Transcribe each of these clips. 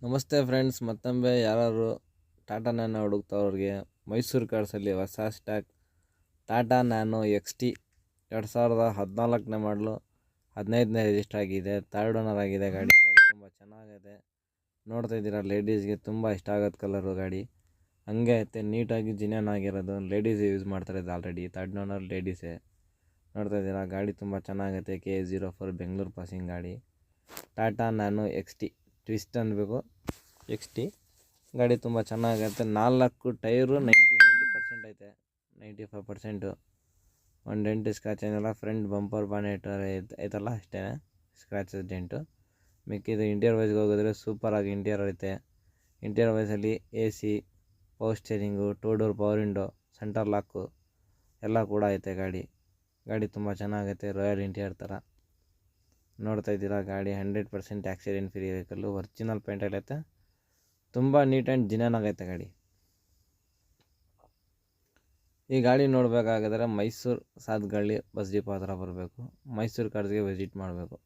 ನಮಸ್ತೆ ಫ್ರೆಂಡ್ಸ್, ಮತ್ತೊಮ್ಮೆ ಯಾರು ಟಾಟಾ ನ್ಯಾನೋ ಹುಡುಕ್ತವ್ರಿಗೆ ಮೈಸೂರು ಕಾರ್ಸಲ್ಲಿ ಹೊಸ ಸ್ಟಾಕ್ ಟಾಟಾ ನ್ಯಾನೋ XT 2014ನೇ ಮಾಡಲು 15ನೇ ರಿಜಿಸ್ಟರ್ ಆಗಿದೆ. ಥರ್ಡ್ ಓನರ್ ಆಗಿದೆ. ಗಾಡಿ ತುಂಬ ಚೆನ್ನಾಗಿದೆ. ನೋಡ್ತಾ ಇದ್ದೀರಾ, ಲೇಡೀಸ್ಗೆ ತುಂಬ ಇಷ್ಟ ಆಗೋದು ಕಲರು. ಗಾಡಿ ಹಂಗೆ ಐತೆ, ನೀಟಾಗಿ ಜಿನೇನ್ ಆಗಿರೋದು. ಲೇಡೀಸ್ ಯೂಸ್ ಮಾಡ್ತಾರೆ ಇದು ಆಲ್ರೆಡಿ. Third owner ಲೇಡೀಸೇ. ನೋಡ್ತಾ ಇದ್ದೀರಾ, ಗಾಡಿ ತುಂಬ ಚೆನ್ನಾಗೈತೆ. KA04 ಬೆಂಗಳೂರು ಪಾಸಿಂಗ್ ಗಾಡಿ. ಟಾಟಾ ನ್ಯಾನೋ XT ಟ್ವಿಸ್ಟ್ ಅನ್ಬೇಕು. XT ಗಾಡಿ ತುಂಬ ಚೆನ್ನಾಗೈತೆ. 4 ಟೈರು 90% ಐತೆ. 95%. ಒಂದು ಡೆಂಟ್ ಸ್ಕ್ರಾಚ್ ಏನಿಲ್ಲ. ಫ್ರಂಟ್ ಬಂಪರ್ ಬಾನೆಟ್ ಐತಲ್ಲ, ಅಷ್ಟೇ ಸ್ಕ್ರಾಚಸ್ ಡೆಂಟು. ಮಿಕ್ಕಿದು ಇಂಟೀರಿಯರ್ ವೈಸ್ಗೆ ಹೋಗಿದ್ರೆ ಸೂಪರಾಗಿ ಇಂಟೀರಿಯರ್ ಐತೆ. ಇಂಟೀರಿಯರ್ ವೈಸಲ್ಲಿ AC, power steering, 2 door power window, centre lock ಎಲ್ಲ ಕೂಡ ಐತೆ. ಗಾಡಿ ತುಂಬ ಚೆನ್ನಾಗೈತೆ. ರಾಯಲ್ ಇಂಟೀರಿಯರ್ ಥರ ನೋಡ್ತಾ ಇದ್ದೀರಾ. ಗಾಡಿ 100% ಆಕ್ಸಿಡೆಂಟ್ ಫ್ರೀ ವೆಹಿಕಲ್ಲು. ಒರಿಜಿನಲ್ ಪೇಂಟಲ್ಲಿ ಐತೆ. ತುಂಬ ನೀಟ್ ಆ್ಯಂಡ್ ಜಿನೇನ್ ಆಗೈತೆ ಗಾಡಿ. ಈ ಗಾಡಿ ನೋಡಬೇಕಾಗಿದ್ರೆ ಮೈಸೂರು ಸಾತ್ಗಳ್ಳಿ ಬಸ್ ಡಿಪೋ ಹತ್ರ ಬರಬೇಕು. ಮೈಸೂರು ಕಾರ್ಸ್ಗೆ ವಿಸಿಟ್ ಮಾಡಬೇಕು.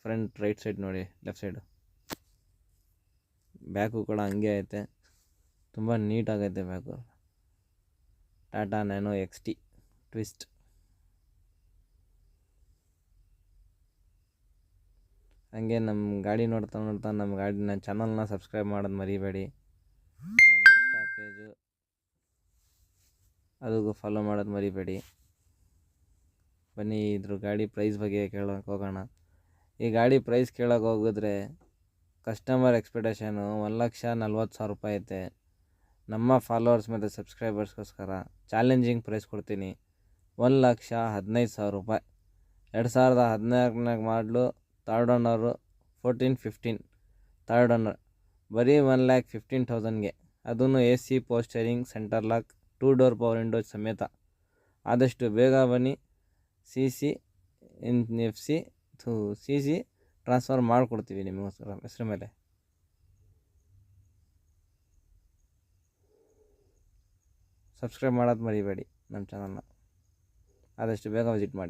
ಫ್ರಂಟ್ ರೈಟ್ ಸೈಡ್ ನೋಡಿ, ಲೆಫ್ಟ್ ಸೈಡು ಬ್ಯಾಕು ಕೂಡ ಹಂಗೆ ಐತೆ. ತುಂಬ ನೀಟಾಗೈತೆ back. Tata nano XT twist. ಹಂಗೆ ನಮ್ಮ ಗಾಡಿ ನೋಡ್ತಾ ನಮ್ಮ ಗಾಡಿನ ಚಾನಲ್ನ ಸಬ್ಸ್ಕ್ರೈಬ್ ಮಾಡೋದು ಮರಿಬೇಡಿ. ನಮ್ಮ ಇನ್ಸ್ಟಾ ಪೇಜು ಅದಕ್ಕೂ ಫಾಲೋ ಮಾಡೋದು ಮರಿಬೇಡಿ. ಬನ್ನಿ ಇದ್ರ ಗಾಡಿ ಪ್ರೈಸ್ ಬಗ್ಗೆ ಕೇಳೋಕೆ ಹೋಗೋಣ. ಈ ಗಾಡಿ ಪ್ರೈಸ್ ಕೇಳೋಕೆ ಹೋಗಿದ್ರೆ ಕಸ್ಟಮರ್ ಎಕ್ಸ್ಪೆಕ್ಟೇಷನು 1,40,000 ರೂಪಾಯಿ ಐತೆ. ನಮ್ಮ ಫಾಲೋವರ್ಸ್ ಮತ್ತು ಸಬ್ಸ್ಕ್ರೈಬರ್ಸ್ಗೋಸ್ಕರ ಚಾಲೆಂಜಿಂಗ್ ಪ್ರೈಸ್ ಕೊಡ್ತೀನಿ. 1,15,000 ರೂಪಾಯಿ. 2014 ಮಾಡಲು, ಥರ್ಡ್ ಓನರು 14-15. ಥರ್ಡ್ ಓನರ್ ಬರೀ 1,15,000ಗೆ. ಅದೂ AC, power steering, centre lock, 2 door power window ಸಮೇತ. ಆದಷ್ಟು ಬೇಗ ಬನ್ನಿ. CC ಟ್ರಾನ್ಸ್ಫರ್ ಮಾಡಿಕೊಡ್ತೀವಿ ನಿಮ್ಮ ಹೆಸರು ಮೇಲೆ. ಸಬ್ಸ್ಕ್ರೈಬ್ ಮಾಡೋದು ಮರಿಬೇಡಿ ನಮ್ಮ ಚಾನಲ್ನ. ಆದಷ್ಟು ಬೇಗ ವಿಸಿಟ್ ಮಾಡಿ.